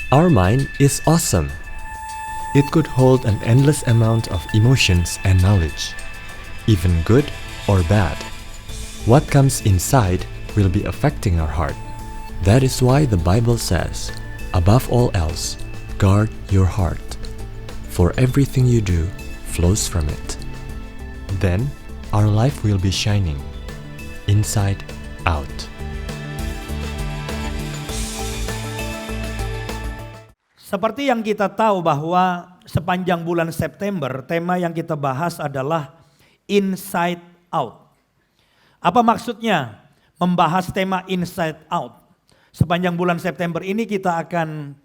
Our mind is awesome. It could hold an endless amount of emotions and knowledge, even good or bad. What comes inside will be affecting our heart. That is why the Bible says, above all else, guard your heart, for everything you do flows from it. Then our life will be shining, inside out. Seperti yang kita tahu bahwa sepanjang bulan September, tema yang kita bahas adalah inside out. Apa maksudnya membahas tema inside out? Sepanjang bulan September ini kita akan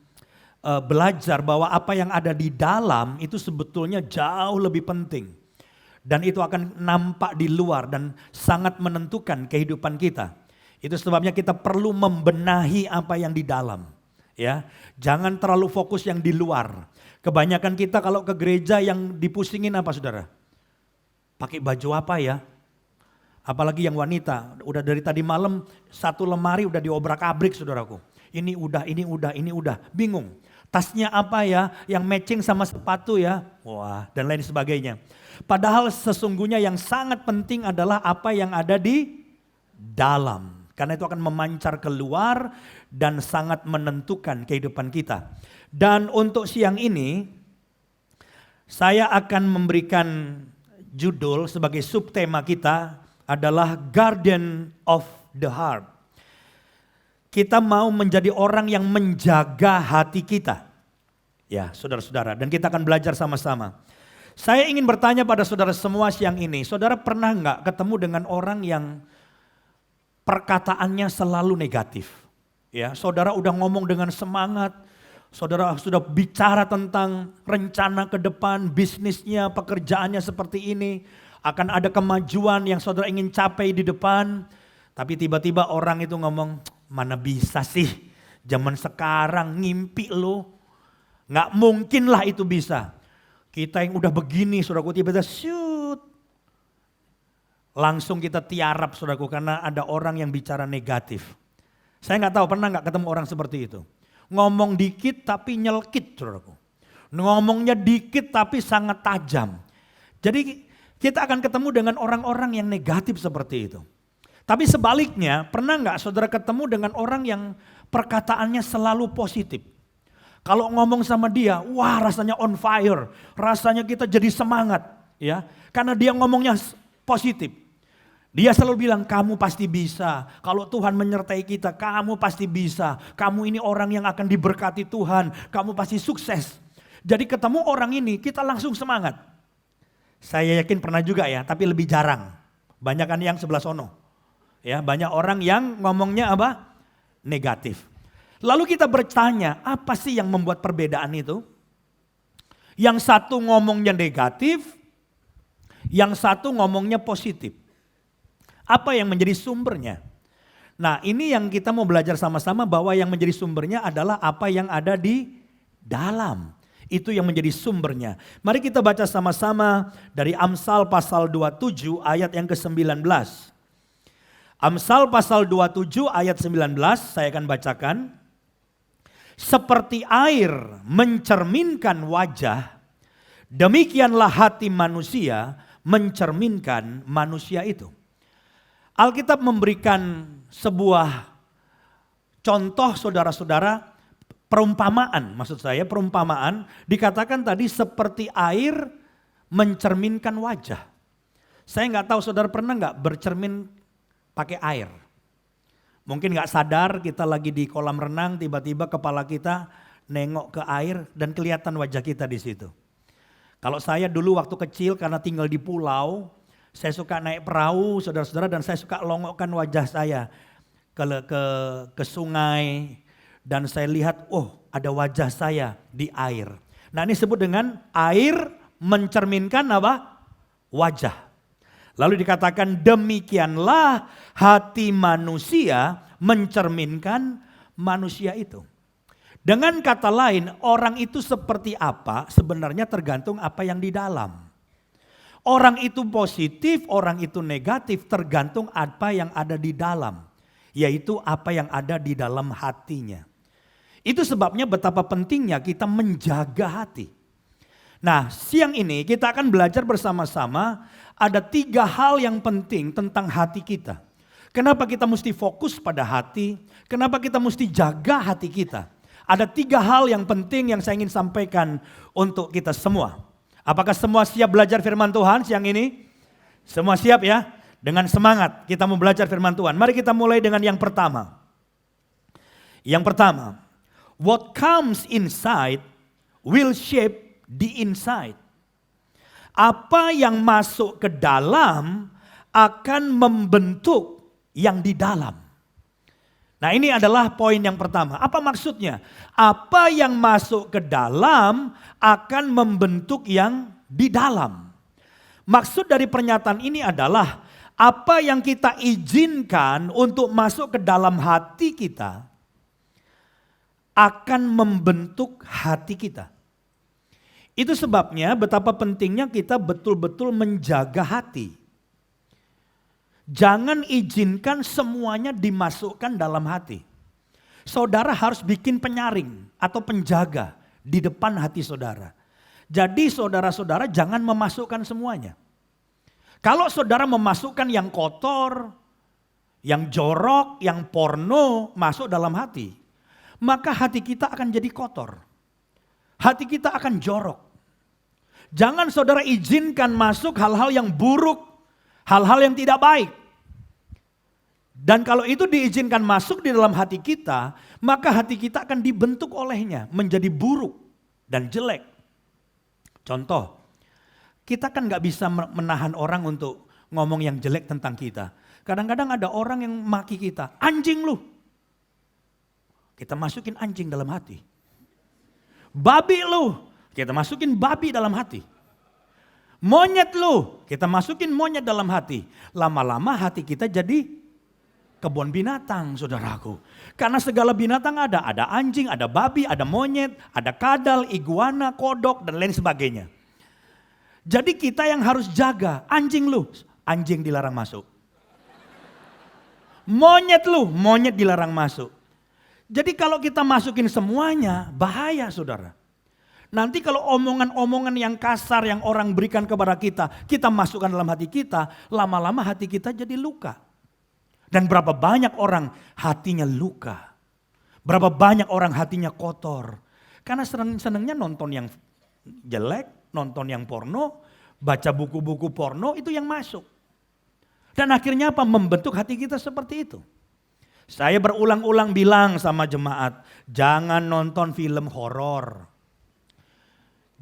belajar bahwa apa yang ada di dalam itu sebetulnya jauh lebih penting. Dan itu akan nampak di luar dan sangat menentukan kehidupan kita. Itu sebabnya kita perlu membenahi apa yang di dalam. Ya, jangan terlalu fokus yang di luar. Kebanyakan kita kalau ke gereja yang dipusingin apa saudara? Pakai baju apa ya? Apalagi yang wanita, udah dari tadi malam satu lemari udah diobrak-abrik saudaraku. Ini udah, bingung. Tasnya apa ya, yang matching sama sepatu ya, wah dan lain sebagainya. Padahal sesungguhnya yang sangat penting adalah apa yang ada di dalam. Karena itu akan memancar keluar dan sangat menentukan kehidupan kita. Dan untuk siang ini, saya akan memberikan judul sebagai subtema kita adalah Garden of the Heart. Kita mau menjadi orang yang menjaga hati kita. Ya, saudara-saudara, dan kita akan belajar sama-sama. Saya ingin bertanya pada saudara semua siang ini, saudara pernah nggak ketemu dengan orang yang perkataannya selalu negatif? Ya, saudara udah ngomong dengan semangat, saudara sudah bicara tentang rencana ke depan, bisnisnya, pekerjaannya seperti ini, akan ada kemajuan yang saudara ingin capai di depan, tapi tiba-tiba orang itu ngomong, mana bisa sih, zaman sekarang ngimpi lo, nggak mungkin lah itu bisa. Kita yang udah begini, saudaraku tiba-tiba shoot. Langsung kita tiarap saudaraku karena ada orang yang bicara negatif. Saya nggak tahu pernah nggak ketemu orang seperti itu. Ngomong dikit tapi nyelkit saudaraku. Ngomongnya dikit tapi sangat tajam. Jadi kita akan ketemu dengan orang-orang yang negatif seperti itu. Tapi sebaliknya pernah nggak saudara ketemu dengan orang yang perkataannya selalu positif. Kalau ngomong sama dia, wah rasanya on fire. Rasanya kita jadi semangat. Ya, karena dia ngomongnya positif. Dia selalu bilang, kamu pasti bisa. Kalau Tuhan menyertai kita, kamu pasti bisa. Kamu ini orang yang akan diberkati Tuhan. Kamu pasti sukses. Jadi ketemu orang ini, kita langsung semangat. Saya yakin pernah juga ya, tapi lebih jarang. Banyak kan yang sebelah sono. Ya, banyak orang yang ngomongnya apa? Negatif. Lalu kita bertanya, apa sih yang membuat perbedaan itu? Yang satu ngomongnya negatif, yang satu ngomongnya positif. Apa yang menjadi sumbernya? Nah, ini yang kita mau belajar sama-sama bahwa yang menjadi sumbernya adalah apa yang ada di dalam. Itu yang menjadi sumbernya. Mari kita baca sama-sama dari Amsal pasal 27 ayat yang ke-19. Amsal pasal 27 ayat 19 saya akan bacakan. Seperti air mencerminkan wajah, demikianlah hati manusia mencerminkan manusia itu. Alkitab memberikan sebuah contoh saudara-saudara, perumpamaan maksud saya, perumpamaan dikatakan tadi seperti air mencerminkan wajah. Saya nggak tahu saudara pernah nggak bercermin pakai air. Mungkin nggak sadar kita lagi di kolam renang, tiba-tiba kepala kita nengok ke air dan kelihatan wajah kita di situ. Kalau saya dulu waktu kecil karena tinggal di pulau, saya suka naik perahu saudara-saudara dan saya suka longokkan wajah saya ke sungai dan saya lihat ada wajah saya di air. Nah ini disebut dengan air mencerminkan apa? Wajah. Lalu dikatakan demikianlah hati manusia mencerminkan manusia itu. Dengan kata lain orang itu seperti apa sebenarnya tergantung apa yang di dalam. Orang itu positif, orang itu negatif tergantung apa yang ada di dalam. Yaitu apa yang ada di dalam hatinya. Itu sebabnya betapa pentingnya kita menjaga hati. Nah, siang ini kita akan belajar bersama-sama ada 3 hal yang penting tentang hati kita. Kenapa kita mesti fokus pada hati? Kenapa kita mesti jaga hati kita? Ada 3 hal yang penting yang saya ingin sampaikan untuk kita semua. Apakah semua siap belajar firman Tuhan siang ini? Semua siap ya? Dengan semangat kita mau belajar firman Tuhan. Mari kita mulai dengan yang pertama. Yang pertama, what comes inside will shape the inside. Apa yang masuk ke dalam akan membentuk yang di dalam. Nah, ini adalah poin yang pertama. Apa maksudnya? Apa yang masuk ke dalam akan membentuk yang di dalam. Maksud dari pernyataan ini adalah apa yang kita izinkan untuk masuk ke dalam hati kita akan membentuk hati kita. Itu sebabnya betapa pentingnya kita betul-betul menjaga hati. Jangan izinkan semuanya dimasukkan dalam hati. Saudara harus bikin penyaring atau penjaga di depan hati saudara. Jadi saudara-saudara jangan memasukkan semuanya. Kalau saudara memasukkan yang kotor, yang jorok, yang porno masuk dalam hati, maka hati kita akan jadi kotor. Hati kita akan jorok. Jangan saudara izinkan masuk hal-hal yang buruk, hal-hal yang tidak baik. Dan kalau itu diizinkan masuk di dalam hati kita, maka hati kita akan dibentuk olehnya menjadi buruk dan jelek. Contoh, kita kan gak bisa menahan orang untuk ngomong yang jelek tentang kita. Kadang-kadang ada orang yang maki kita, anjing lu. Kita masukin anjing dalam hati. Babi lu, kita masukin babi dalam hati. Monyet lu, kita masukin monyet dalam hati. Lama-lama hati kita jadi kebun binatang, saudaraku. Karena segala binatang ada anjing, ada babi, ada monyet, ada kadal, iguana, kodok, dan lain sebagainya. Jadi kita yang harus jaga, anjing lu, anjing dilarang masuk. Monyet lu, monyet dilarang masuk. Jadi kalau kita masukin semuanya, bahaya saudara. Nanti kalau omongan-omongan yang kasar yang orang berikan kepada kita masukkan dalam hati kita, lama-lama hati kita jadi luka. Dan berapa banyak orang hatinya luka. Berapa banyak orang hatinya kotor. Karena senangnya nonton yang jelek, nonton yang porno, baca buku-buku porno, itu yang masuk. Dan akhirnya apa? Membentuk hati kita seperti itu. Saya berulang-ulang bilang sama jemaat, jangan nonton film horor.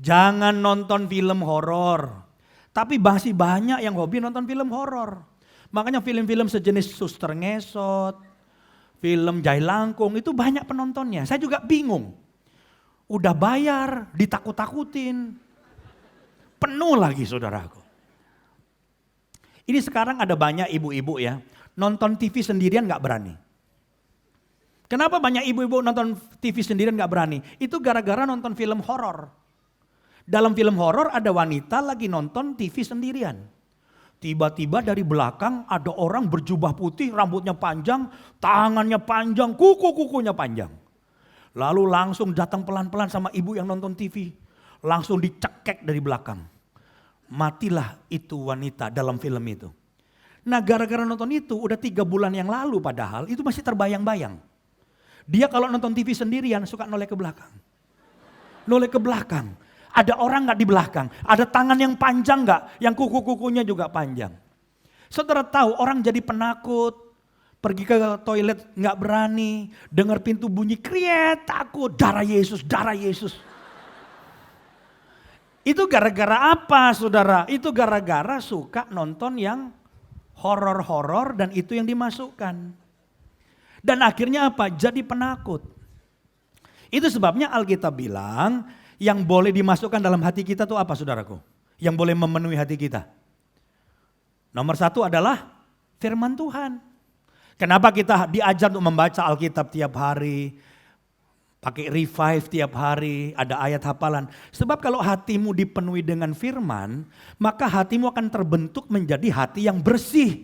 Jangan nonton film horor. Tapi masih banyak yang hobi nonton film horor. Makanya film-film sejenis Suster Ngesot, film Jailangkung itu banyak penontonnya. Saya juga bingung. Udah bayar, ditakut-takutin. Penuh lagi saudaraku. Ini sekarang ada banyak ibu-ibu ya, nonton TV sendirian gak berani. Kenapa banyak ibu-ibu nonton TV sendirian gak berani? Itu gara-gara nonton film horor. Dalam film horor ada wanita lagi nonton TV sendirian. Tiba-tiba dari belakang ada orang berjubah putih, rambutnya panjang, tangannya panjang, kuku-kukunya panjang. Lalu langsung datang pelan-pelan sama ibu yang nonton TV. Langsung dicekek dari belakang. Matilah itu wanita dalam film itu. Nah gara-gara nonton itu udah 3 bulan yang lalu padahal itu masih terbayang-bayang. Dia kalau nonton TV sendirian suka noleh ke belakang. Noleh ke belakang. Ada orang gak di belakang? Ada tangan yang panjang gak? Yang kuku-kukunya juga panjang. Saudara tahu orang jadi penakut. Pergi ke toilet gak berani. Dengar pintu bunyi kriet takut. Darah Yesus, darah Yesus. Itu gara-gara apa saudara? Itu gara-gara suka nonton yang horor-horor dan itu yang dimasukkan. Dan akhirnya apa? Jadi penakut. Itu sebabnya Alkitab bilang yang boleh dimasukkan dalam hati kita tuh apa saudaraku? Yang boleh memenuhi hati kita. Nomor 1 adalah firman Tuhan. Kenapa kita diajar untuk membaca Alkitab tiap hari? Pakai revive tiap hari, ada ayat hafalan. Sebab kalau hatimu dipenuhi dengan firman, maka hatimu akan terbentuk menjadi hati yang bersih.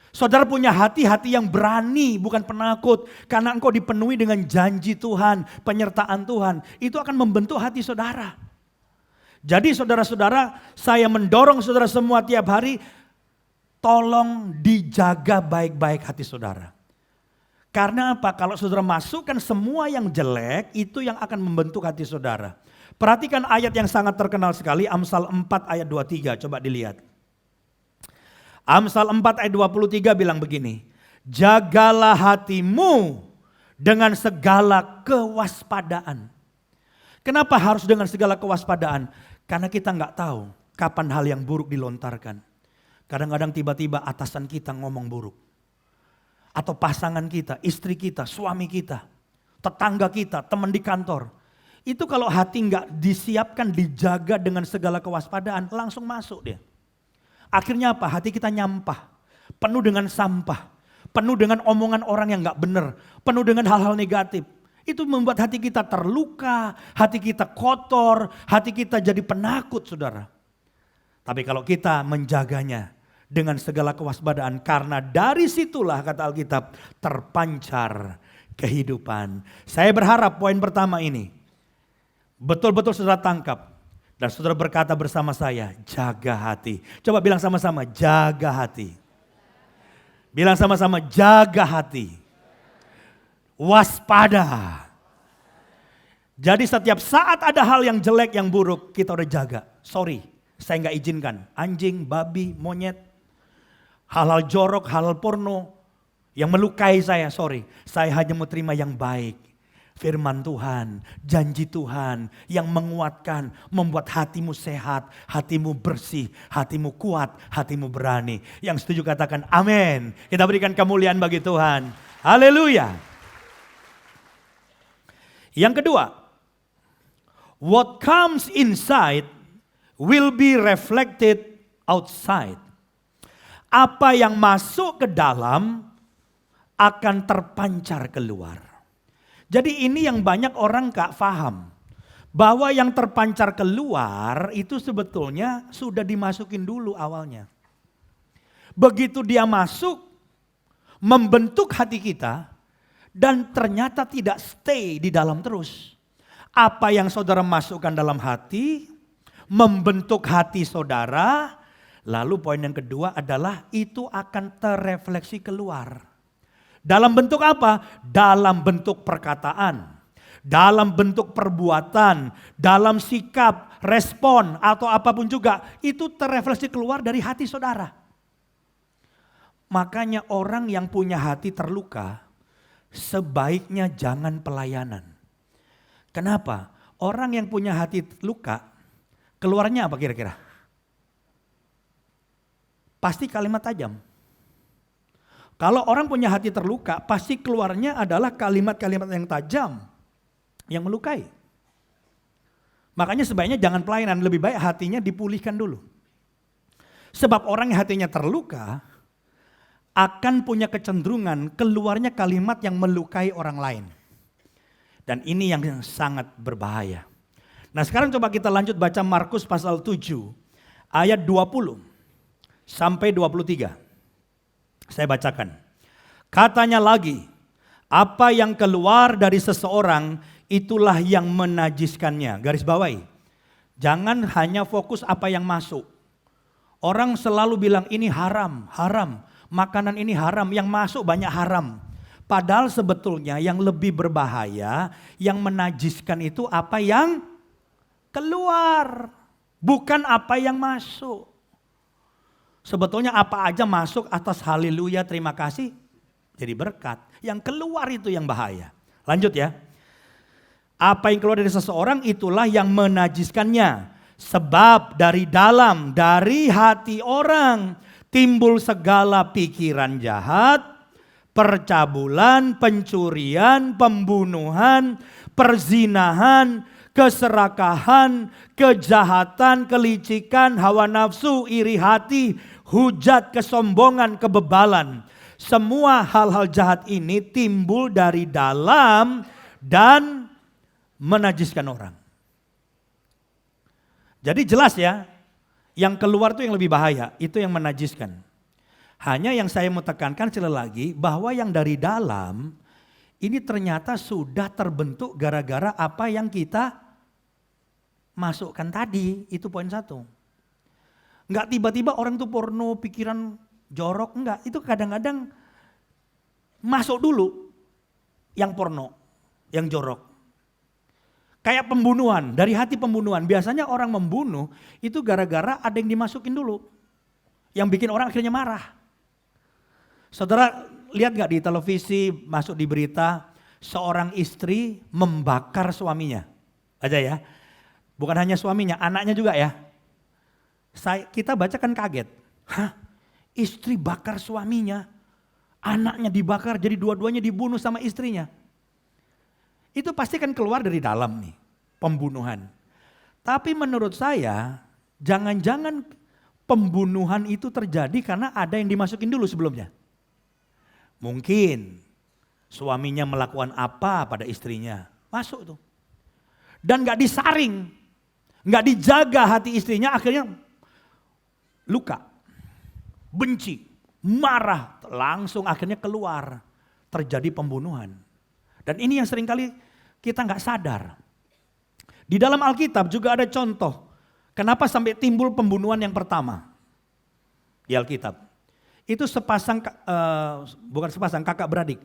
Saudara punya hati yang berani, bukan penakut. Karena engkau dipenuhi dengan janji Tuhan, penyertaan Tuhan. Itu akan membentuk hati saudara. Jadi saudara-saudara, saya mendorong saudara semua tiap hari, tolong dijaga baik-baik hati saudara. Karena apa? Kalau saudara masukkan semua yang jelek, itu yang akan membentuk hati saudara. Perhatikan ayat yang sangat terkenal sekali, Amsal 4 ayat 23, coba dilihat. Amsal 4 ayat 23 bilang begini, jagalah hatimu dengan segala kewaspadaan. Kenapa harus dengan segala kewaspadaan? Karena kita nggak tahu kapan hal yang buruk dilontarkan. Kadang-kadang tiba-tiba atasan kita ngomong buruk. Atau pasangan kita, istri kita, suami kita, tetangga kita, teman di kantor. Itu kalau hati nggak disiapkan, dijaga dengan segala kewaspadaan, langsung masuk dia. Akhirnya apa? Hati kita nyampah, penuh dengan sampah, penuh dengan omongan orang yang gak benar, penuh dengan hal-hal negatif. Itu membuat hati kita terluka, hati kita kotor, hati kita jadi penakut saudara. Tapi kalau kita menjaganya dengan segala kewaspadaan, karena dari situlah kata Alkitab terpancar kehidupan. Saya berharap poin pertama ini betul-betul saudara tangkap. Dan saudara berkata bersama saya, jaga hati. Coba bilang sama-sama, jaga hati. Bilang sama-sama, jaga hati. Waspada. Jadi setiap saat ada hal yang jelek, yang buruk, kita udah jaga. Sorry, saya gak izinkan. Anjing, babi, monyet, hal-hal jorok, hal-hal porno yang melukai saya, sorry. Saya hanya mau terima yang baik. Firman Tuhan, janji Tuhan yang menguatkan, membuat hatimu sehat, hatimu bersih, hatimu kuat, hatimu berani. Yang setuju katakan amin. Kita berikan kemuliaan bagi Tuhan. Haleluya. Yang kedua, what comes inside will be reflected outside. Apa yang masuk ke dalam akan terpancar keluar. Jadi ini yang banyak orang gak paham. Bahwa yang terpancar keluar itu sebetulnya sudah dimasukin dulu awalnya. Begitu dia masuk, membentuk hati kita, dan ternyata tidak stay di dalam terus. Apa yang saudara masukkan dalam hati, membentuk hati saudara, lalu poin yang kedua adalah itu akan terrefleksi keluar. Dalam bentuk apa? Dalam bentuk perkataan, dalam bentuk perbuatan, dalam sikap, respon atau apapun juga. Itu terrefleksi keluar dari hati saudara. Makanya orang yang punya hati terluka, sebaiknya jangan pelayanan. Kenapa? Orang yang punya hati luka, keluarnya apa kira-kira? Pasti kalimat tajam. Kalau orang punya hati terluka, pasti keluarnya adalah kalimat-kalimat yang tajam, yang melukai. Makanya sebaiknya jangan pelayanan, lebih baik hatinya dipulihkan dulu. Sebab orang yang hatinya terluka, akan punya kecenderungan keluarnya kalimat yang melukai orang lain. Dan ini yang sangat berbahaya. Nah sekarang coba kita lanjut baca Markus pasal 7, ayat 20 sampai 23. Saya bacakan. Katanya lagi, apa yang keluar dari seseorang itulah yang menajiskannya. Garis bawahi. Jangan hanya fokus apa yang masuk. Orang selalu bilang ini haram, haram. Makanan ini haram, yang masuk banyak haram. Padahal sebetulnya yang lebih berbahaya, yang menajiskan itu apa yang keluar. Bukan apa yang masuk. Sebetulnya apa aja masuk atas haleluya terima kasih jadi berkat. Yang keluar itu yang bahaya. Lanjut ya. Apa yang keluar dari seseorang itulah yang menajiskannya. Sebab dari dalam, dari hati orang timbul segala pikiran jahat, percabulan, pencurian, pembunuhan, perzinahan, keserakahan, kejahatan, kelicikan, hawa nafsu, iri hati, hujat, kesombongan, kebebalan. Semua hal-hal jahat ini timbul dari dalam dan menajiskan orang. Jadi jelas ya, yang keluar itu yang lebih bahaya, itu yang menajiskan. Hanya yang saya mau tekankan sekali lagi bahwa yang dari dalam ini ternyata sudah terbentuk gara-gara apa yang kita masukkan tadi. Itu poin 1. Enggak tiba-tiba orang tuh porno, pikiran jorok, enggak. Itu kadang-kadang masuk dulu yang porno, yang jorok. Kayak pembunuhan, dari hati pembunuhan. Biasanya orang membunuh itu gara-gara ada yang dimasukin dulu. Yang bikin orang akhirnya marah. Saudara lihat gak di televisi, masuk di berita, seorang istri membakar suaminya. Aja ya, bukan hanya suaminya, anaknya juga ya. Kita baca kan kaget. Hah? Istri bakar suaminya, anaknya dibakar, jadi dua-duanya dibunuh sama istrinya. Itu pasti kan keluar dari dalam nih, pembunuhan. Tapi menurut saya, jangan-jangan pembunuhan itu terjadi karena ada yang dimasukin dulu sebelumnya. Mungkin suaminya melakukan apa pada istrinya, masuk tuh. Dan gak disaring, gak dijaga hati istrinya, akhirnya luka, benci, marah, langsung akhirnya keluar. Terjadi pembunuhan. Dan ini yang seringkali kita gak sadar. Di dalam Alkitab juga ada contoh. Kenapa sampai timbul pembunuhan yang pertama di Alkitab. Itu bukan sepasang kakak beradik.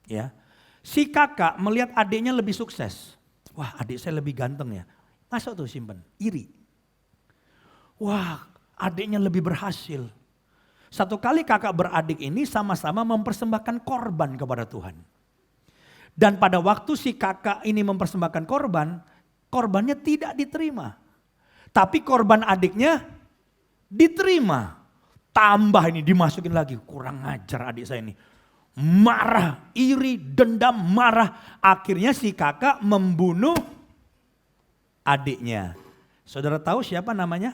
Ya. Si kakak melihat adiknya lebih sukses. Wah, adik saya lebih ganteng ya. Masuk tuh simpen, iri. Wah, adiknya lebih berhasil. Satu kali kakak beradik ini sama-sama mempersembahkan korban kepada Tuhan. Dan pada waktu si kakak ini mempersembahkan korban, korbannya tidak diterima. Tapi korban adiknya diterima. Tambah ini dimasukin lagi, kurang ajar adik saya ini. Marah, iri, dendam, marah. Akhirnya si kakak membunuh adiknya. Saudara tahu siapa namanya?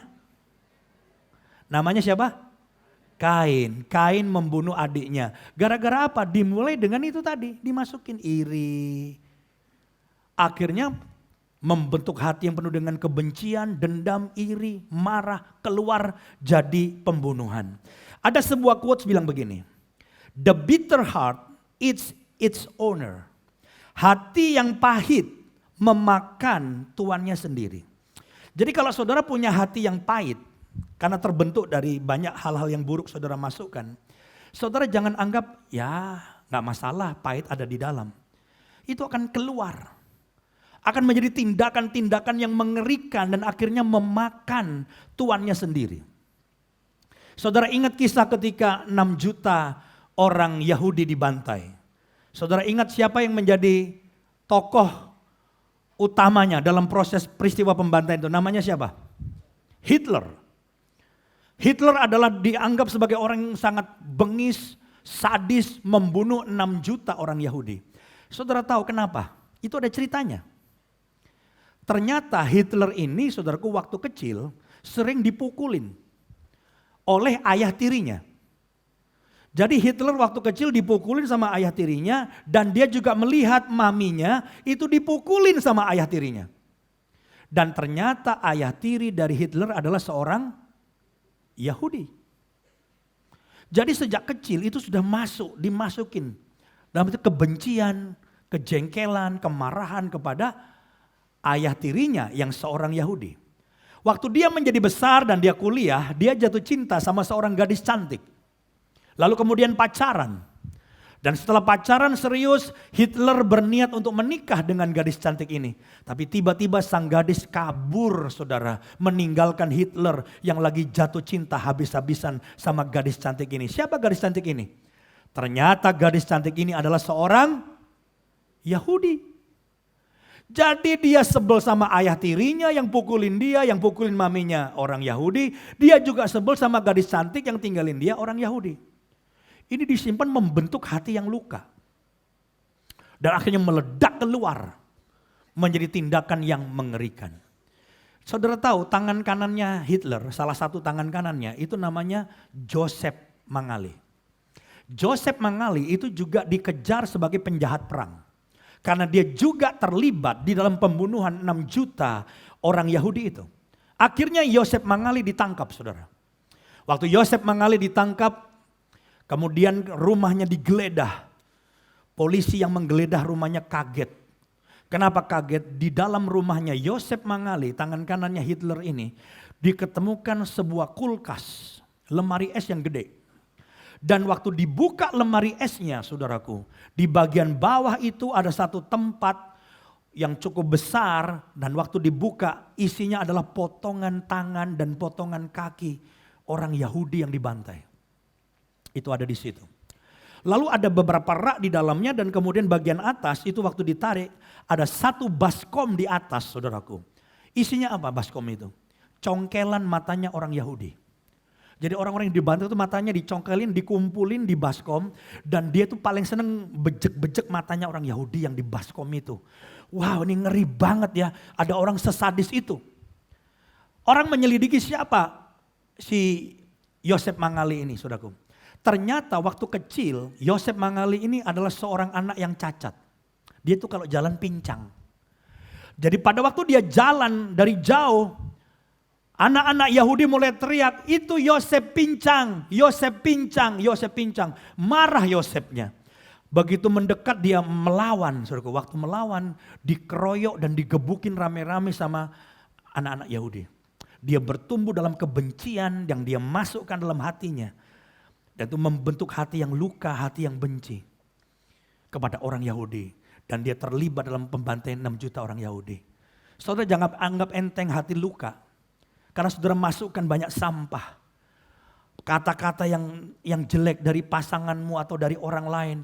Namanya siapa? Kain. Kain membunuh adiknya. Gara-gara apa? Dimulai dengan itu tadi. Dimasukin iri. Akhirnya membentuk hati yang penuh dengan kebencian, dendam, iri, marah, keluar jadi pembunuhan. Ada sebuah quotes bilang begini. The bitter heart eats its owner. Hati yang pahit memakan tuannya sendiri. Jadi kalau saudara punya hati yang pahit, karena terbentuk dari banyak hal-hal yang buruk saudara masukkan. Saudara jangan anggap ya gak masalah, pahit ada di dalam. Itu akan keluar. Akan menjadi tindakan-tindakan yang mengerikan dan akhirnya memakan tuannya sendiri. Saudara ingat kisah ketika 6 juta orang Yahudi dibantai. Saudara ingat siapa yang menjadi tokoh utamanya dalam proses peristiwa pembantaian itu? Namanya siapa? Hitler. Hitler adalah dianggap sebagai orang yang sangat bengis, sadis, membunuh 6 juta orang Yahudi. Saudara tahu kenapa? Itu ada ceritanya. Ternyata Hitler ini, saudaraku, waktu kecil sering dipukulin oleh ayah tirinya. Jadi Hitler waktu kecil dipukulin sama ayah tirinya dan dia juga melihat maminya itu dipukulin sama ayah tirinya. Dan ternyata ayah tiri dari Hitler adalah seorang Yahudi. Jadi sejak kecil itu sudah dimasukin dalam itu kebencian, kejengkelan, kemarahan kepada ayah tirinya yang seorang Yahudi. Waktu dia menjadi besar dan dia kuliah, dia jatuh cinta sama seorang gadis cantik. Lalu kemudian pacaran. Dan setelah pacaran serius, Hitler berniat untuk menikah dengan gadis cantik ini. Tapi tiba-tiba sang gadis kabur, saudara, meninggalkan Hitler yang lagi jatuh cinta habis-habisan sama gadis cantik ini. Siapa gadis cantik ini? Ternyata gadis cantik ini adalah seorang Yahudi. Jadi dia sebel sama ayah tirinya yang pukulin dia, yang pukulin maminya orang Yahudi. Dia juga sebel sama gadis cantik yang tinggalin dia orang Yahudi. Ini disimpan membentuk hati yang luka. Dan akhirnya meledak keluar. Menjadi tindakan yang mengerikan. Saudara tahu tangan kanannya Hitler, salah satu tangan kanannya itu namanya Joseph Mengele. Joseph Mengele itu juga dikejar sebagai penjahat perang. Karena dia juga terlibat di dalam pembunuhan 6 juta orang Yahudi itu. Akhirnya Joseph Mengele ditangkap, saudara. Waktu Joseph Mengele ditangkap, Kemudian rumahnya digeledah. Polisi yang menggeledah rumahnya kaget. Kenapa kaget? Di dalam rumahnya Yosef Mangali, tangan kanannya Hitler ini, diketemukan sebuah kulkas, lemari es yang gede. Dan waktu dibuka lemari esnya, saudaraku, di bagian bawah itu ada satu tempat yang cukup besar, dan waktu dibuka isinya adalah potongan tangan dan potongan kaki orang Yahudi yang dibantai. Itu ada di situ. Lalu ada beberapa rak di dalamnya dan kemudian bagian atas itu waktu ditarik ada satu baskom di atas, saudaraku. Isinya apa baskom itu? Congkelan matanya orang Yahudi. Jadi orang-orang yang dibantu itu matanya dicongkelin, dikumpulin di baskom. Dan dia tuh paling seneng bejek-bejek matanya orang Yahudi yang di baskom itu. Wow, ini ngeri banget ya, ada orang sesadis itu. Orang menyelidiki siapa si Yosef Mangali ini, saudaraku. Ternyata waktu kecil Yosef Mangali ini adalah seorang anak yang cacat. Dia tuh kalau jalan pincang. Jadi pada waktu dia jalan dari jauh, anak-anak Yahudi mulai teriak, itu Yosef pincang, Yosef pincang, Yosef pincang. Marah Yosefnya. Begitu mendekat dia melawan. Waktu melawan dikeroyok dan digebukin rame-rame sama anak-anak Yahudi. Dia bertumbuh dalam kebencian yang dia masukkan dalam hatinya. Dan itu membentuk hati yang luka, hati yang benci kepada orang Yahudi. Dan dia terlibat dalam pembantaian 6 juta orang Yahudi. Saudara jangan anggap enteng hati luka. Karena saudara masukkan banyak sampah. Kata-kata yang jelek dari pasanganmu atau dari orang lain.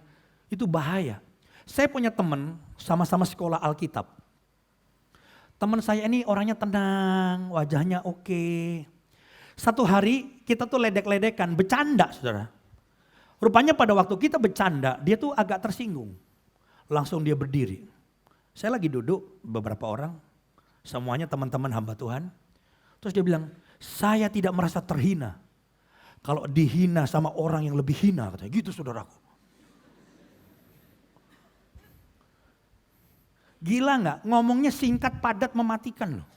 Itu bahaya. Saya punya teman sama-sama sekolah Alkitab. Teman saya ini orangnya tenang, wajahnya oke. Satu hari kita tuh ledek-ledekan, bercanda saudara. Rupanya pada waktu kita bercanda, dia tuh agak tersinggung. Langsung dia berdiri. Saya lagi duduk, beberapa orang, semuanya teman-teman hamba Tuhan. Terus dia bilang, saya tidak merasa terhina. Kalau dihina sama orang yang lebih hina, katanya gitu saudaraku. Gila gak? Ngomongnya singkat, padat, mematikan loh.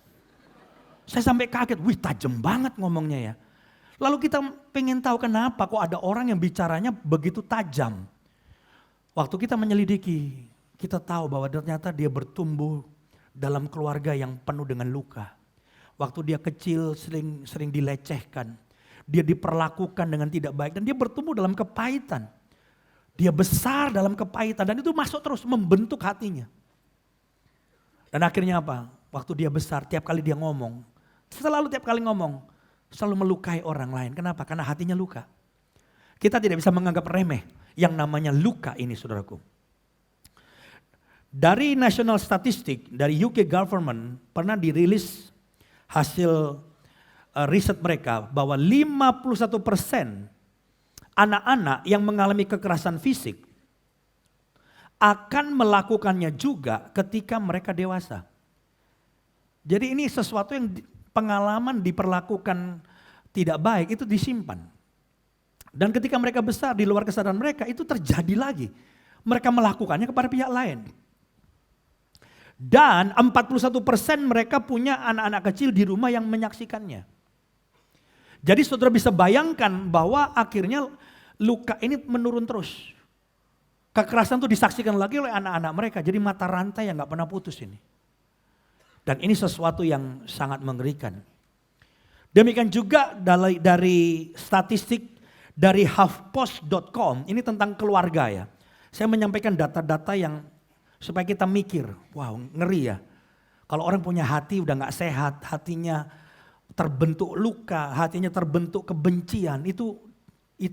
Saya sampai kaget, wih tajam banget ngomongnya ya. Lalu kita pengen tahu kenapa kok ada orang yang bicaranya begitu tajam. Waktu kita menyelidiki, kita tahu bahwa ternyata dia bertumbuh dalam keluarga yang penuh dengan luka. Waktu dia kecil sering dilecehkan. Dia diperlakukan dengan tidak baik dan dia bertumbuh dalam kepahitan. Dia besar dalam kepahitan dan itu masuk terus membentuk hatinya. Dan akhirnya apa? Waktu dia besar tiap kali dia ngomong. Selalu tiap kali ngomong, selalu melukai orang lain. Kenapa? Karena hatinya luka. Kita tidak bisa menganggap remeh yang namanya luka ini saudaraku. Dari National Statistic, dari UK Government pernah dirilis hasil riset mereka bahwa 51% anak-anak yang mengalami kekerasan fisik akan melakukannya juga ketika mereka dewasa. Jadi ini sesuatu yang pengalaman diperlakukan tidak baik itu disimpan. Dan ketika mereka besar di luar kesadaran mereka itu terjadi lagi. Mereka melakukannya kepada pihak lain. Dan 41% mereka punya anak-anak kecil di rumah yang menyaksikannya. Jadi saudara bisa bayangkan bahwa akhirnya luka ini menurun terus. Kekerasan itu disaksikan lagi oleh anak-anak mereka. Jadi mata rantai yang gak pernah putus ini. Dan ini sesuatu yang sangat mengerikan. Demikian juga dari statistik dari HuffPost.com, ini tentang keluarga ya. Saya menyampaikan data-data yang supaya kita mikir, wow ngeri ya. Kalau orang punya hati udah gak sehat, hatinya terbentuk luka, hatinya terbentuk kebencian, itu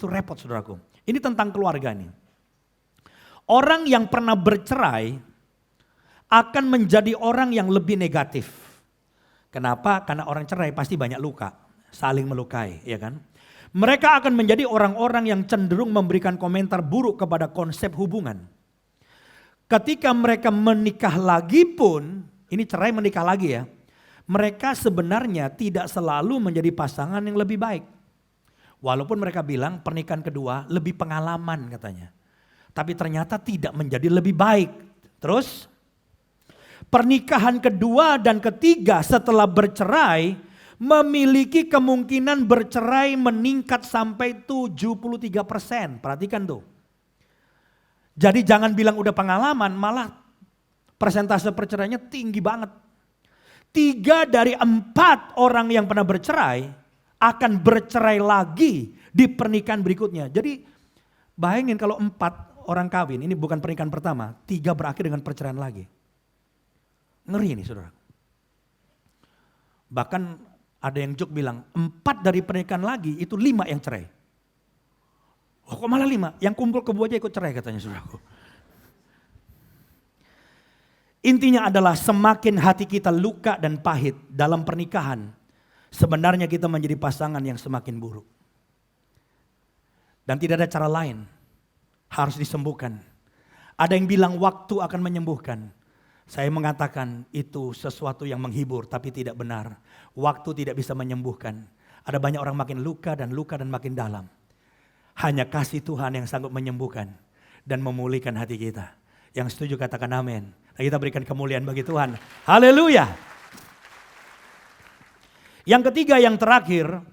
repot saudaraku. Ini tentang keluarga nih. Orang yang pernah bercerai akan menjadi orang yang lebih negatif. Kenapa? Karena orang cerai pasti banyak luka, saling melukai, ya kan? Mereka akan menjadi orang-orang yang cenderung memberikan komentar buruk kepada konsep hubungan. Ketika mereka menikah lagi pun, ini cerai menikah lagi ya, mereka sebenarnya tidak selalu menjadi pasangan yang lebih baik. Walaupun mereka bilang pernikahan kedua lebih pengalaman katanya. Tapi ternyata tidak menjadi lebih baik. Terus pernikahan kedua dan ketiga setelah bercerai, memiliki kemungkinan bercerai meningkat sampai 73%. Perhatikan tuh. Jadi jangan bilang udah pengalaman, malah persentase perceraiannya tinggi banget. 3 dari 4 orang yang pernah bercerai akan bercerai lagi di pernikahan berikutnya. Jadi bayangin kalau 4 orang kawin, ini bukan pernikahan pertama, 3 berakhir dengan perceraian lagi. Ngeri nih saudara. Bahkan ada yang joke bilang 4 dari pernikahan lagi itu 5 yang cerai. Oh kok malah 5? Yang kumpul kebo aja ikut cerai katanya saudaraku. Intinya adalah semakin hati kita luka dan pahit dalam pernikahan, sebenarnya kita menjadi pasangan yang semakin buruk. Dan tidak ada cara lain, harus disembuhkan. Ada yang bilang waktu akan menyembuhkan. Saya mengatakan itu sesuatu yang menghibur tapi tidak benar. Waktu tidak bisa menyembuhkan. Ada banyak orang makin luka dan makin dalam. Hanya kasih Tuhan yang sanggup menyembuhkan dan memulihkan hati kita. Yang setuju katakan amin. Dan kita berikan kemuliaan bagi Tuhan. Haleluya. Yang ketiga, yang terakhir,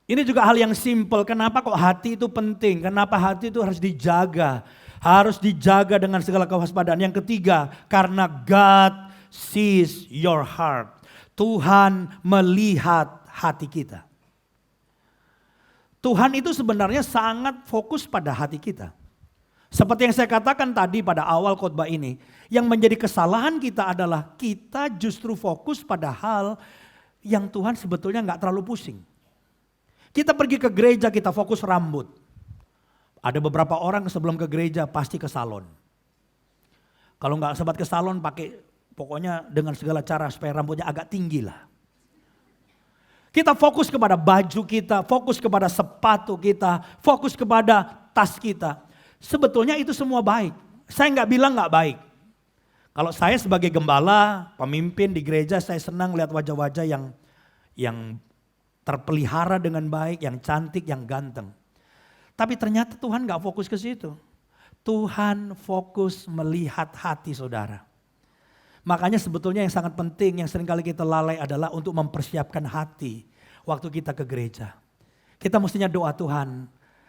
ini juga hal yang simpel. Kenapa kok hati itu penting? Kenapa hati itu harus dijaga? Harus dijaga dengan segala kewaspadaan. Yang ketiga, karena God sees your heart. Tuhan melihat hati kita. Tuhan itu sebenarnya sangat fokus pada hati kita. Seperti yang saya katakan tadi pada awal khotbah ini, yang menjadi kesalahan kita adalah kita justru fokus pada hal yang Tuhan sebetulnya nggak terlalu pusing. Kita pergi ke gereja, kita fokus rambut. Ada beberapa orang sebelum ke gereja pasti ke salon. Kalau nggak sempat ke salon, pakai pokoknya dengan segala cara supaya rambutnya agak tinggi lah. Kita fokus kepada baju kita, fokus kepada sepatu kita, fokus kepada tas kita. Sebetulnya itu semua baik. Saya nggak bilang nggak baik. Kalau saya sebagai gembala, pemimpin di gereja, saya senang lihat wajah-wajah yang terpelihara dengan baik, yang cantik, yang ganteng. Tapi ternyata Tuhan nggak fokus ke situ. Tuhan fokus melihat hati saudara. Makanya sebetulnya yang sangat penting, yang seringkali kita lalai adalah untuk mempersiapkan hati waktu kita ke gereja. Kita mestinya doa, Tuhan,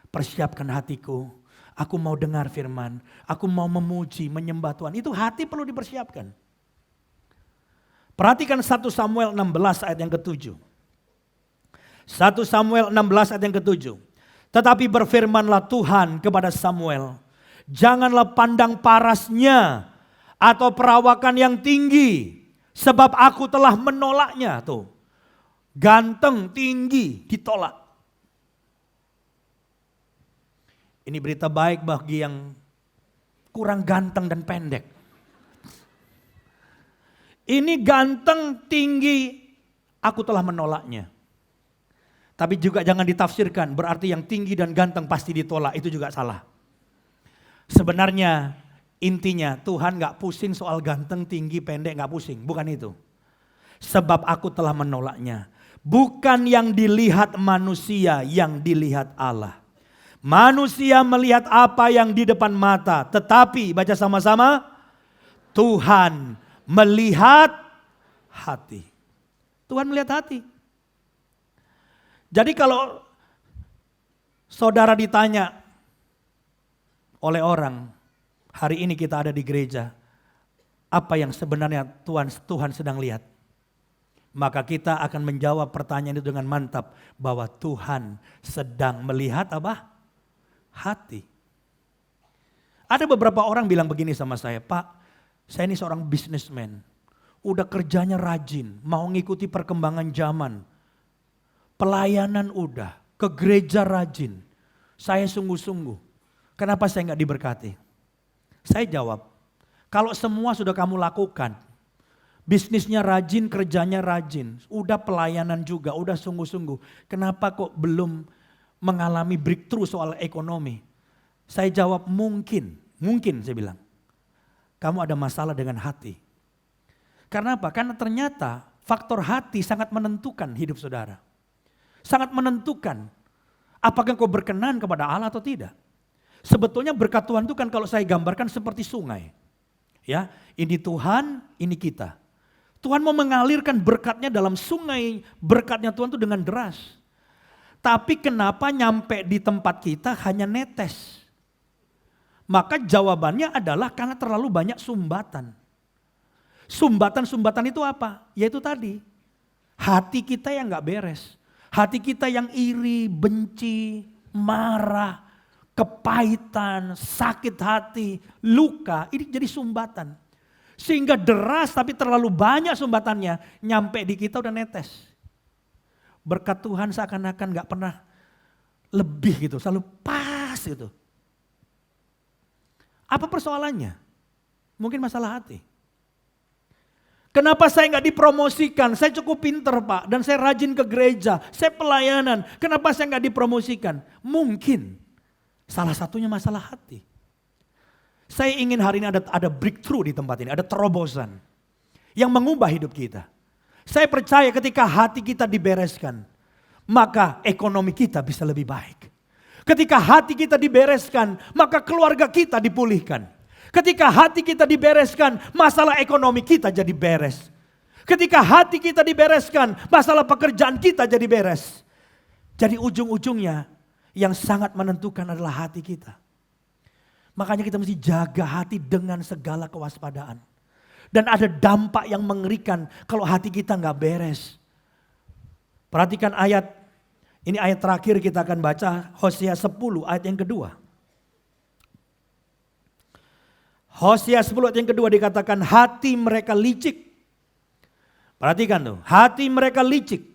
persiapkan hatiku. Aku mau dengar firman, aku mau memuji, menyembah Tuhan. Itu hati perlu dipersiapkan. Perhatikan 1 Samuel 16 ayat yang ke-7. 1 Samuel 16 ayat yang ke-7. Tetapi berfirmanlah Tuhan kepada Samuel, janganlah pandang parasnya atau perawakan yang tinggi, sebab aku telah menolaknya. Tuh, ganteng, tinggi, ditolak. Ini berita baik bagi yang kurang ganteng dan pendek. Ini ganteng, tinggi, aku telah menolaknya. Tapi juga jangan ditafsirkan berarti yang tinggi dan ganteng pasti ditolak, itu juga salah. Sebenarnya intinya Tuhan gak pusing soal ganteng, tinggi, pendek, gak pusing, bukan itu. Sebab aku telah menolaknya. Bukan yang dilihat manusia, yang dilihat Allah. Manusia melihat apa yang di depan mata, tetapi baca sama-sama, Tuhan melihat hati. Tuhan melihat hati. Jadi kalau saudara ditanya oleh orang, hari ini kita ada di gereja, apa yang sebenarnya Tuhan sedang lihat? Maka kita akan menjawab pertanyaan itu dengan mantap, bahwa Tuhan sedang melihat apa? Hati. Ada beberapa orang bilang begini sama saya, Pak, saya ini seorang businessman, udah kerjanya rajin, mau ngikuti perkembangan zaman, pelayanan udah, ke gereja rajin, saya sungguh-sungguh, kenapa saya nggak diberkati? Saya jawab, kalau semua sudah kamu lakukan, bisnisnya rajin, kerjanya rajin, udah pelayanan juga, udah sungguh-sungguh, kenapa kok belum mengalami breakthrough soal ekonomi? Saya jawab mungkin saya bilang. Kamu ada masalah dengan hati. Karena apa? Karena ternyata faktor hati sangat menentukan hidup saudara. Sangat menentukan apakah kau berkenan kepada Allah atau tidak. Sebetulnya berkat Tuhan itu kan kalau saya gambarkan seperti sungai. Ya, ini Tuhan, ini kita. Tuhan mau mengalirkan berkatnya dalam sungai, berkatnya Tuhan itu dengan deras. Tapi kenapa nyampe di tempat kita hanya netes? Maka jawabannya adalah karena terlalu banyak sumbatan. Sumbatan-sumbatan itu apa? Yaitu tadi, hati kita yang gak beres. Hati kita yang iri, benci, marah, kepahitan, sakit hati, luka, ini jadi sumbatan. Sehingga deras tapi terlalu banyak sumbatannya, nyampe di kita udah netes. Berkat Tuhan seakan-akan gak pernah lebih gitu, selalu pas gitu. Apa persoalannya? Mungkin masalah hati. Kenapa saya gak dipromosikan? Saya cukup pinter Pak, dan saya rajin ke gereja, saya pelayanan. Kenapa saya gak dipromosikan? Mungkin salah satunya masalah hati. Saya ingin hari ini ada breakthrough di tempat ini, ada terobosan yang mengubah hidup kita. Saya percaya ketika hati kita dibereskan, maka ekonomi kita bisa lebih baik. Ketika hati kita dibereskan, maka keluarga kita dipulihkan. Ketika hati kita dibereskan, masalah ekonomi kita jadi beres. Ketika hati kita dibereskan, masalah pekerjaan kita jadi beres. Jadi ujung-ujungnya yang sangat menentukan adalah hati kita. Makanya kita mesti jaga hati dengan segala kewaspadaan. Dan ada dampak yang mengerikan kalau hati kita gak beres. Perhatikan ayat, ini ayat terakhir kita akan baca, Hosea 10 ayat yang kedua. Hosea 10 ayat yang kedua dikatakan hati mereka licik. Perhatikan tuh, hati mereka licik.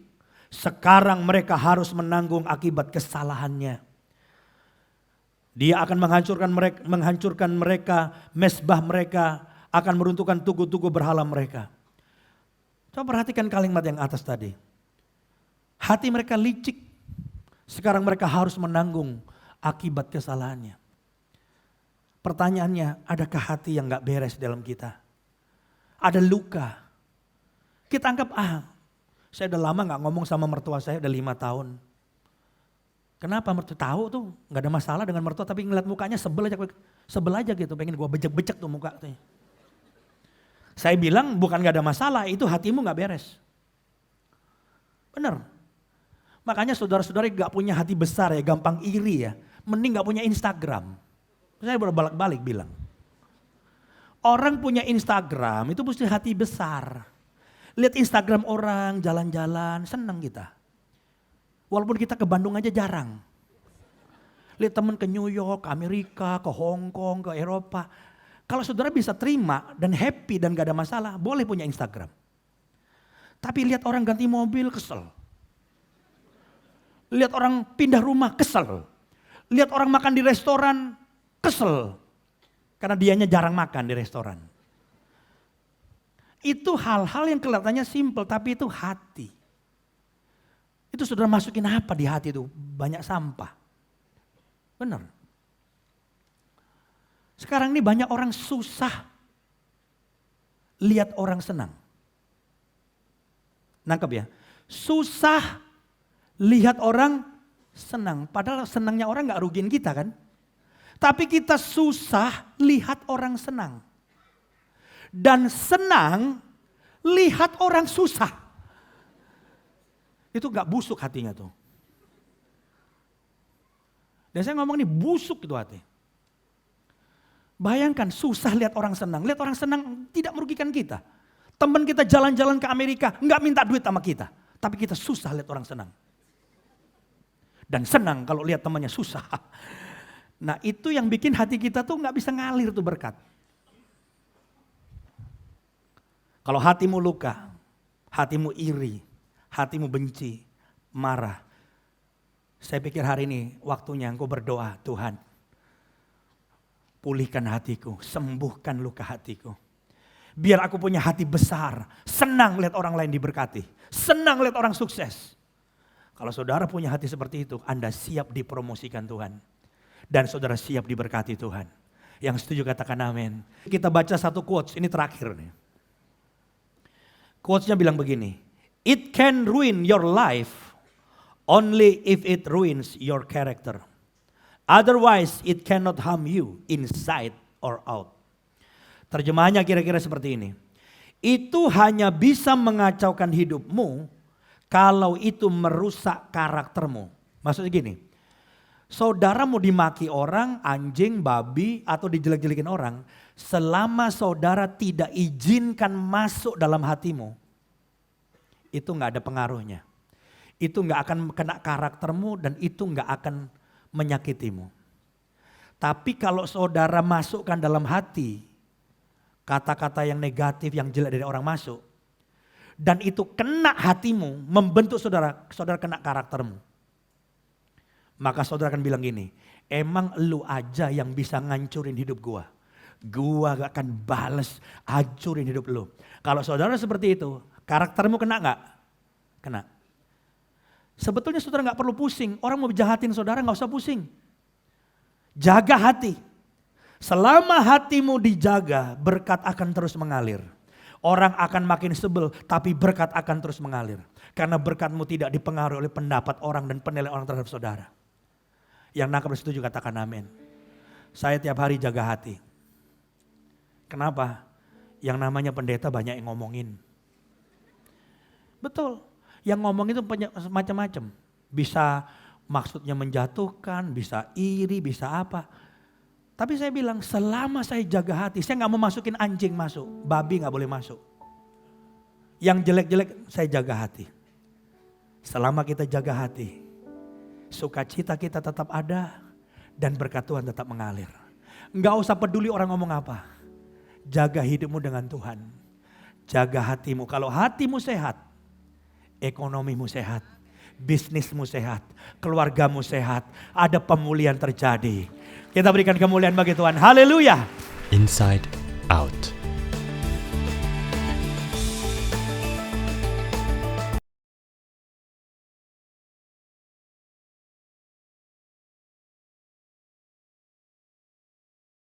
Sekarang mereka harus menanggung akibat kesalahannya. Dia akan menghancurkan mereka, mesbah mereka, akan meruntuhkan tugu-tugu berhala mereka. Coba perhatikan kalimat yang atas tadi. Hati mereka licik, sekarang mereka harus menanggung akibat kesalahannya. Pertanyaannya, adakah hati yang gak beres dalam kita? Ada luka. Kita anggap, saya udah lama gak ngomong sama mertua saya, udah 5 tahun. Kenapa mertua tahu tuh nggak ada masalah dengan mertua tapi ngeliat mukanya sebel aja gitu, pengen gue bejek-bejek tuh muka tuh. Saya bilang bukan nggak ada masalah, itu hatimu nggak beres. Bener. Makanya saudara-saudara gak punya hati besar ya, gampang iri ya, mending gak punya Instagram. Saya bolak-balik bilang, orang punya Instagram itu mesti hati besar. Lihat Instagram orang jalan-jalan, senang kita. Walaupun kita ke Bandung aja jarang. Lihat teman ke New York, ke Amerika, ke Hong Kong, ke Eropa. Kalau saudara bisa terima dan happy dan gak ada masalah, boleh punya Instagram. Tapi lihat orang ganti mobil, kesel. Lihat orang pindah rumah, kesel. Lihat orang makan di restoran, kesel. Karena dianya jarang makan di restoran. Itu hal-hal yang kelihatannya simple, tapi itu hati. Itu saudara masukin apa di hati itu? Banyak sampah. Benar. Sekarang ini banyak orang susah lihat orang senang. Nangkep ya? Susah lihat orang senang. Padahal senangnya orang gak rugiin kita kan? Tapi kita susah lihat orang senang. Dan senang lihat orang susah. Itu gak busuk hatinya tuh. Dan saya ngomong nih busuk itu hati. Bayangkan susah lihat orang senang. Lihat orang senang tidak merugikan kita. Teman kita jalan-jalan ke Amerika gak minta duit sama kita. Tapi kita susah lihat orang senang. Dan senang kalau lihat temannya susah. Nah itu yang bikin hati kita tuh gak bisa ngalir tuh berkat. Kalau hatimu luka, hatimu iri, hatimu benci, marah. Saya pikir hari ini waktunya engkau berdoa, Tuhan pulihkan hatiku, sembuhkan luka hatiku. Biar aku punya hati besar, senang lihat orang lain diberkati, senang lihat orang sukses. Kalau saudara punya hati seperti itu, Anda siap dipromosikan Tuhan. Dan saudara siap diberkati Tuhan. Yang setuju katakan amin. Kita baca satu quotes, ini terakhir nih. Quotesnya bilang begini, it can ruin your life only if it ruins your character. Otherwise it cannot harm you inside or out. Terjemahannya kira-kira seperti ini. itu hanya bisa mengacaukan hidupmu kalau itu merusak karaktermu. Maksudnya gini, saudara mau dimaki orang, anjing, babi, atau dijelek-jelekin orang, selama saudara tidak izinkan masuk dalam hatimu, itu gak ada pengaruhnya. Itu gak akan kena karaktermu dan itu gak akan menyakitimu. Tapi kalau saudara masukkan dalam hati kata-kata yang negatif, yang jelek dari orang masuk, dan itu kena hatimu, membentuk saudara, saudara kena karaktermu. Maka saudara akan bilang gini, emang lu aja yang bisa ngancurin hidup gua. Gua gak akan bales hancurin hidup lu. Kalau saudara seperti itu, karaktermu kena gak? Kena. Sebetulnya saudara gak perlu pusing, orang mau jahatin saudara gak usah pusing. Jaga hati. Selama hatimu dijaga, berkat akan terus mengalir. Orang akan makin sebel, tapi berkat akan terus mengalir. Karena berkatmu tidak dipengaruhi oleh pendapat orang dan penilaian orang terhadap saudara. Yang nangkap setuju katakan amin. Saya tiap hari jaga hati. Kenapa? Yang namanya pendeta banyak yang ngomongin. Betul. Yang ngomong itu macam-macam. Bisa maksudnya menjatuhkan, bisa iri, bisa apa. Tapi saya bilang selama saya jaga hati, saya gak mau masukin anjing masuk, babi gak boleh masuk. Yang jelek-jelek saya jaga hati. Selama kita jaga hati, sukacita kita tetap ada dan berkat Tuhan tetap mengalir. Gak usah peduli orang ngomong apa. Jaga hidupmu dengan Tuhan. Jaga hatimu. Kalau hatimu sehat, ekonomimu sehat, bisnismu sehat, keluargamu sehat, ada pemulihan terjadi. Kita berikan kemuliaan bagi Tuhan. Haleluya. Inside Out.